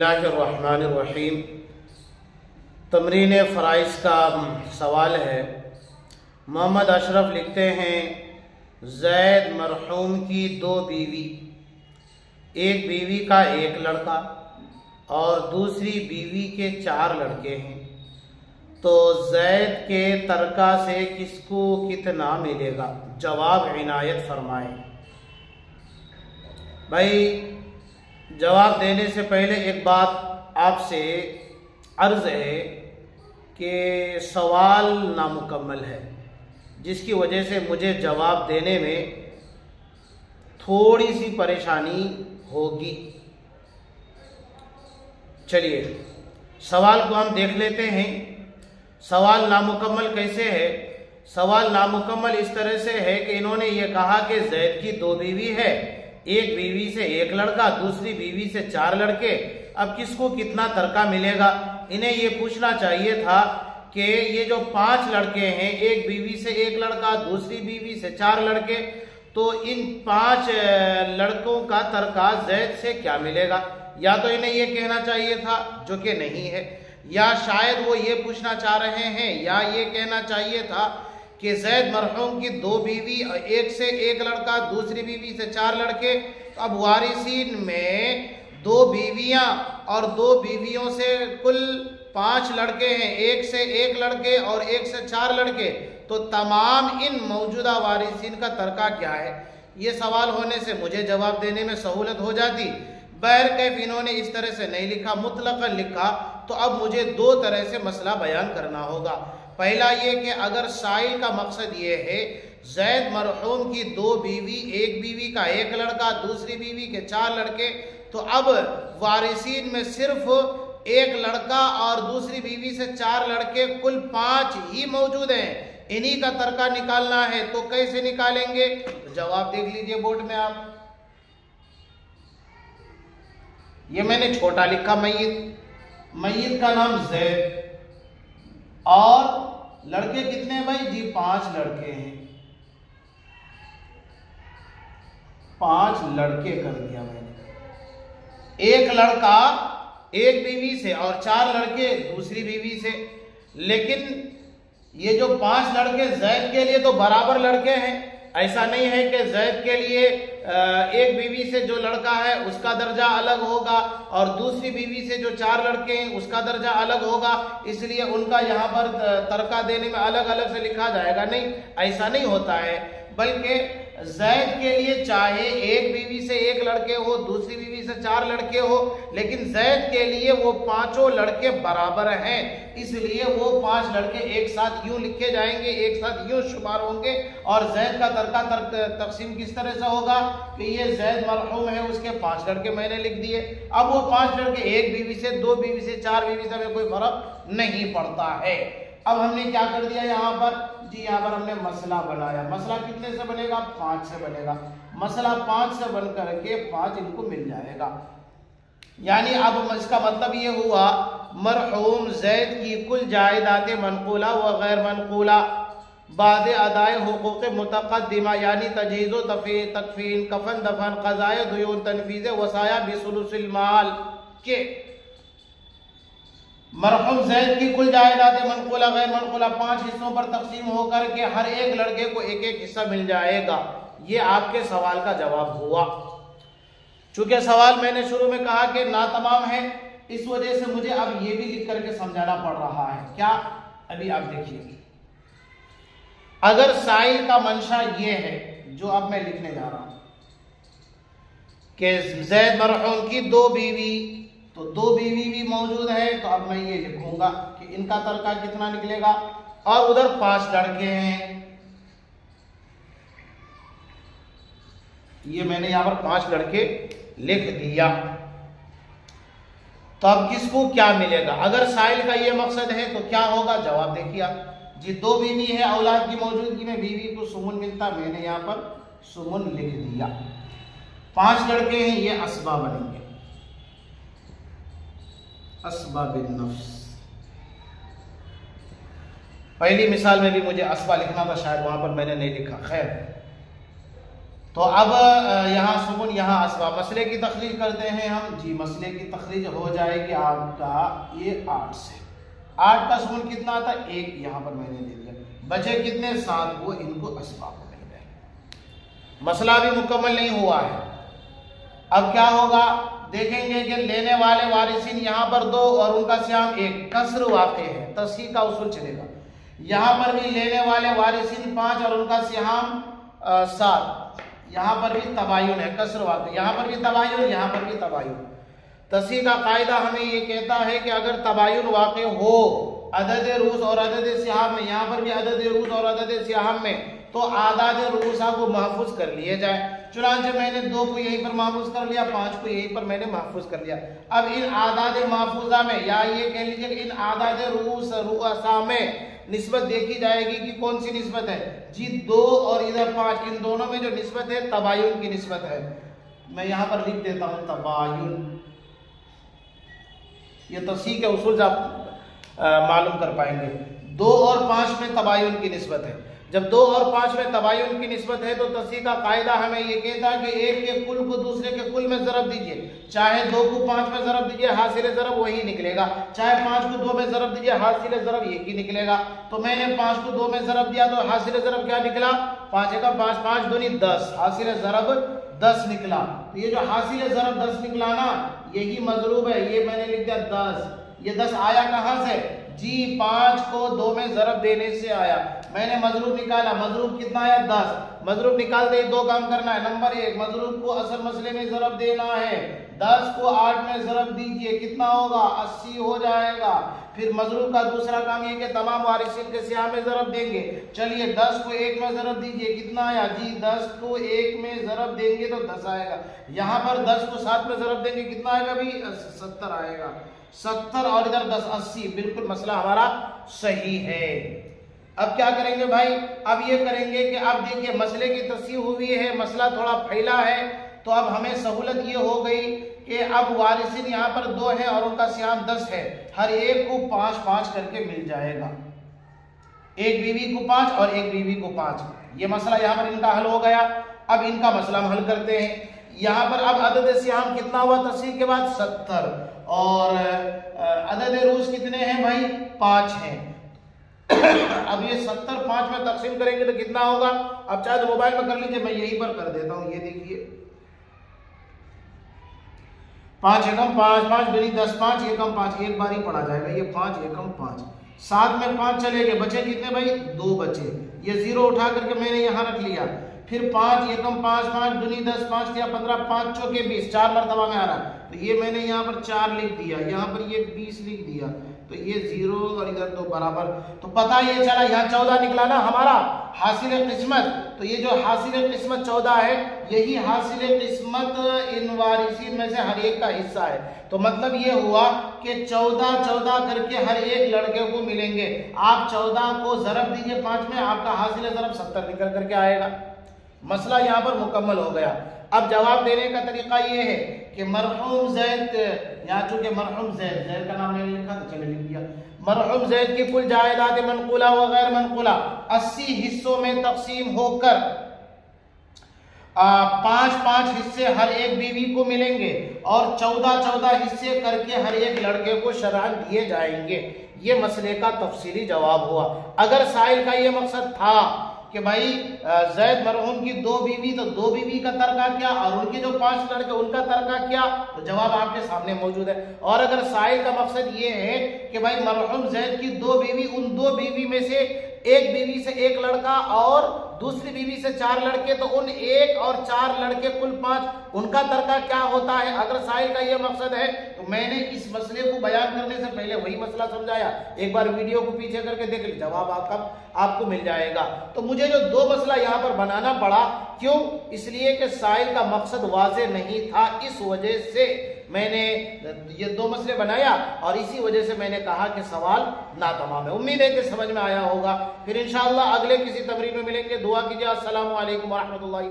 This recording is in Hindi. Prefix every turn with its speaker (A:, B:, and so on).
A: बिस्मिल्लाहिर्रहमानिर्रहीम। तमरीन फ़राइज़ का सवाल है। मोहम्मद अशरफ लिखते हैं, ज़ैद मरहूम की दो बीवी, एक बीवी का एक लड़का और दूसरी बीवी के 4 लड़के हैं, तो ज़ैद के तरका से किसको कितना मिलेगा? जवाब इनायत फरमाएं। भाई, जवाब देने से पहले एक बात आपसे अर्ज़ है कि सवाल नामुकम्मल है, जिसकी वजह से मुझे जवाब देने में थोड़ी सी परेशानी होगी। चलिए सवाल को हम देख लेते हैं। सवाल नामुकम्मल कैसे है? सवाल नामुकम्मल इस तरह से है कि इन्होंने ये कहा कि ज़ैद की 2 बीवी है, एक बीवी से एक लड़का, दूसरी बीवी से 4 लड़के। अब किसको कितना तरका मिलेगा? इन्हें ये पूछना चाहिए था कि ये जो 5 लड़के हैं, एक बीवी से एक लड़का, दूसरी बीवी से 4 लड़के, तो इन 5 लड़कों का तरका ज़ैद से क्या मिलेगा? या तो इन्हें ये कहना चाहिए था, जो कि नहीं है, या शायद वो ये पूछना चाह रहे हैं, या ये कहना चाहिए था कि ज़ैद मरहूम की 2 बीवी, एक से एक लड़का, दूसरी बीवी से 4 लड़के। अब वारिसीन में 2 बीवियां और 2 बीवियों से कुल 5 लड़के हैं, एक से एक लड़के और एक से 4 लड़के, तो तमाम इन मौजूदा वारिसीन का तरका क्या है? ये सवाल होने से मुझे जवाब देने में सहूलत हो जाती। बहरकैफ इन्होंने इस तरह से नहीं लिखा, मुतलकन लिखा, तो अब मुझे 2 तरह से मसला बयान करना होगा। पहला ये कि अगर साइल का मकसद ये है ज़ैद मरहूम की 2 बीवी, एक बीवी का एक लड़का, दूसरी बीवी के 4 लड़के, तो अब वारिसीन में सिर्फ एक लड़का और दूसरी बीवी से 4 लड़के, कुल 5 ही मौजूद हैं। इन्हीं का तरका निकालना है, तो कैसे निकालेंगे? तो जवाब देख लीजिए बोर्ड में आप। ये मैंने छोटा लिखा, मैयत का नाम ज़ैद, और लड़के कितने हैं भाई जी? 5 लड़के हैं। 5 लड़के कर दिया मैंने। एक लड़का एक बीवी से और 4 लड़के दूसरी बीवी से। लेकिन ये जो 5 लड़के ज़ैद के लिए तो बराबर लड़के हैं। ऐसा नहीं है कि ज़ैद के लिए एक बीवी से जो लड़का है उसका दर्जा अलग होगा और दूसरी बीवी से जो 4 लड़के हैं उसका दर्जा अलग होगा, इसलिए उनका यहाँ पर तरका देने में अलग अलग से लिखा जाएगा। नहीं, ऐसा नहीं होता है। बल्कि ज़ैद के लिए चाहे एक बीवी से एक लड़के हो, दूसरी बीवी से 4 लड़के हो, लेकिन ज़ैद के लिए वो 5 लड़के बराबर हैं, इसलिए वो 5 लड़के एक साथ यूं लिखे जाएंगे, एक साथ यूं शुमार होंगे। और ज़ैद का तरका तकसीम किस तरह से होगा कि ये ज़ैद मरहूम है, उसके 5 लड़के मैंने लिख दिए। अब वो 5 लड़के एक बीवी से, 2 बीवी से, 4 बीवी से हमें कोई फर्क नहीं पड़ता है। अब हमने क्या कर दिया यहाँ पर जी? यहाँ पर हमने मसला बनाया। मसला कितने से बनेगा? 5 से बनेगा। मसला 5 से बन करके 5 इनको मिल जाएगा। यानी अब इसका मतलब ये हुआ, मरहूम ज़ैद की कुल जायदात मनकूला व गैर मनकूला बाद अदाए हुकूक़ मुतक़द्दिमा, यानी तजहीज़ तकफ़ीन, कफन दफन, क़ज़ाए दुयून, तनफ़ीज़ वसाया बिसुलुसिल माल के मरहूम ज़ैद की कुल जायदात मनकूला गैर मनकूला 5 हिस्सों पर तकसीम होकर के हर एक लड़के को एक एक हिस्सा मिल जाएगा। ये आपके सवाल का जवाब हुआ। चूंकि सवाल मैंने शुरू में कहा कि नातमाम है, इस वजह से मुझे अब ये भी लिख करके समझाना पड़ रहा है। क्या? अभी आप देखिए, अगर साइल का मंशा ये है जो अब मैं लिखने जा रहा हूं कि ज़ैद मरहूम की 2 बीवी, तो 2 बीवी भी मौजूद है, तो अब मैं ये लिखूंगा कि इनका तरका कितना निकलेगा, और उधर 5 लड़के हैं। ये मैंने यहां पर 5 लड़के लिख दिया। तो अब किसको क्या मिलेगा? अगर साइल का ये मकसद है तो क्या होगा? जवाब देखिए आप जी। 2 बीवी है, औलाद की मौजूदगी में बीवी को सुमुन मिलता, मैंने यहां पर सुमुन लिख दिया। 5 लड़के हैं, ये असबा बनेंगे, असबा बिन नफ्स। पहली मिसाल में भी मुझे असबा लिखना था, शायद वहां पर मैंने नहीं लिखा। खैर, तो अब यहाँ सुकुन यहाँ असबाब, मसले की तखरीज करते हैं हम जी। मसले की तखरीज हो जाएगी आपका ये 8 से। 8 का सुकुन कितना आता है 1, यहाँ पर मैंने दे दिया, बचे कितने 7, वो इनको असबाब मिल गए। मसला भी मुकम्मल नहीं हुआ है। अब क्या होगा देखेंगे कि लेने वाले वारिसिन यहाँ पर 2 और उनका सियाम 1, कसर वाक़े है, तस्हीह का उसूल चलेगा। यहाँ पर भी लेने वाले वारिसिन 5 और उनका सियाम 7, यहाँ पर भी तबायुन है, कसर वाक़े, यहाँ पर भी तबायुन, यहाँ पर भी तबायुन। तस्हीह का कायदा हमें ये कहता है कि अगर तबायुन वाक़े हो अदद रूस और अदद सिहाम में, यहाँ पर भी अदद रूस और अदद सिहाम में, तो आदाद रूसा को महफूज कर लिए जाए। चुनांचे मैंने 2 को यहीं पर महफूज कर लिया, 5 को यहीं पर मैंने महफूज कर लिया। अब इन आदाद महफूजा में, या ये कह लीजिए कि इन आदाद रूसा में निस्बत देखी जाएगी कि कौन सी निस्बत है जी, 2 और इधर 5, इन दोनों में जो निस्बत है तबायुन की निस्बत है। मैं यहाँ पर लिख देता हूँ तबायुन, ये तस्हीह के उसूल से आप मालूम कर पाएंगे। 2 और 5 में तबायुन की निस्बत है। जब 2 और 5 में तबायुन की निस्बत है तो तस्हीह का कायदा हमें ये कहता है कि एक के कुल को दूसरे के कुल में ज़रब दीजिए। चाहे 2 को 5 में ज़रब दीजिए, हासिल ज़रब वही निकलेगा। चाहे 5 को 2 में ज़रब दीजिए, हासिल ज़रब एक ही निकलेगा। तो मैंने 5 को 2 में ज़रब दिया तो हासिल ज़रब क्या निकला, 5 का 5, 5 दूनी 10, हासिल ज़रब 10 निकला। तो ये जो हासिल ज़रब 10 निकला ना, यही मजरूब है। ये मैंने लिख दिया 10। ये 10 आया कहाँ से जी, 5 को 2 में ज़रब देने से आया। मैंने मजरूब निकाला, मजरूब कितना आया 10। मजरूब निकालते ही 2 काम करना है। नंबर 1, मजरूब को असल मसले में ज़रब देना है। 10 को 8 में ज़रब दीजिए, कितना होगा 80 हो जाएगा। फिर मजरूब का दूसरा काम ये कि तमाम वारिसिन के सियाम में ज़रब देंगे। चलिए 10 को 1 में ज़रब दीजिए, कितना आया जी, 10 को 1 में ज़रब देंगे तो 10 आएगा। यहाँ पर 10 को 7 में ज़रब देंगे, कितना आएगा भाई 70 आएगा। 70 और इधर 10 80, बिल्कुल मसला हमारा सही है। अब क्या करेंगे भाई, अब ये करेंगे कि अब देखिए मसले की तस्हीह हुई है, मसला थोड़ा फैला है, तो अब हमें सहूलत ये हो गई कि अब वारिसिन यहाँ पर 2 है और उनका सियाम 10 है, हर एक को 5-5 करके मिल जाएगा। एक बीवी को 5 और एक बीवी को 5। ये मसला यहाँ पर इनका हल हो गया। अब इनका मसला हम हल करते हैं। यहाँ पर अब अदद सियाम कितना हुआ तस्हीह के बाद 70, और अदद रूस कितने हैं भाई 5 हैं। अब ये 70 5 में तकसीम करेंगे तो कितना होगा, अब चाहे तो मोबाइल में कर लीजिए, मैं यहीं पर कर देता हूं। ये देखिए 5 एकम 5, 5 दूनी 10, 5 एकम 5, एक बार ही पढ़ा जाएगा। ये 5 एकम 5, 7 में 5 चले गए, बचे कितने भाई 2 बचे। ये 0 उठा करके मैंने यहाँ रख लिया। फिर 5 एकम 5, 5 दूनी 10, 5 या 15, 5 चौके 20, 4 मरतबा में आ रहा है। तो ये मैंने यहाँ पर 4 लिख दिया, यहाँ पर ये 20 लिख दिया, तो ये 0 और इधर 2 बराबर। तो पता ये चला यहाँ 14 निकला ना हमारा हासिल किस्मत। तो ये जो हासिल किस्मत 14 है, यही हासिल किस्मत इन वारिसिन में से हर एक का हिस्सा है। तो मतलब ये हुआ कि 14-14 करके हर एक लड़के को मिलेंगे। आप 14 को ज़रब दीजिए 5 में, आपका हासिल ज़रब 70 निकल करके आएगा। मसला यहाँ पर मुकम्मल हो गया। अब जवाब देने का तरीका ये है कि मरहूम जैद, यहाँ चूंकि मरहूम जैद, जैद का नाम नहीं लिखा तो चले लिख दिया। मरहूम जैद की कुल जायदाद मनकुला व गैर मनकुला 80 हिस्सों में तकसीम होकर 5-5 हिस्से हर एक बीवी को मिलेंगे और 14-14 हिस्से करके हर एक लड़के को शरअन दिए जाएंगे। ये मसले का तफसीली जवाब हुआ। अगर साइल का ये मकसद था कि भाई जैद मरहूम की 2 बीवी, तो 2 बीवी का तरका क्या और उनके जो 5 लड़के उनका तरका क्या, तो जवाब आपके सामने मौजूद है। और अगर साइल का मकसद ये है कि भाई मरहूम जैद की 2 बीवी, उन 2 बीवी में से एक बीवी से एक लड़का और दूसरी बीवी से 4 लड़के, तो उन 1 और 4 लड़के कुल 5, उनका तरका क्या होता है। अगर साइल का ये मकसद है तो मैंने इस मसले को बयान करने से पहले वही मसला समझाया। एक बार वीडियो को पीछे करके देख लीजिए, जवाब आपको मिल जाएगा। तो मुझे जो 2 मसला यहाँ पर बनाना पड़ा, क्यों, इसलिए कि साइल का मकसद वाज़ेह नहीं था। इस वजह से मैंने ये 2 मसले बनाया और इसी वजह से मैंने कहा कि सवाल नातमाम है। उम्मीद है कि समझ में आया होगा। फिर इंशाअल्लाह अगले किसी तमरीन में मिलेंगे। दुआ कीजिए। अस्सलामु अलैकुम व रहमतुल्लाहि।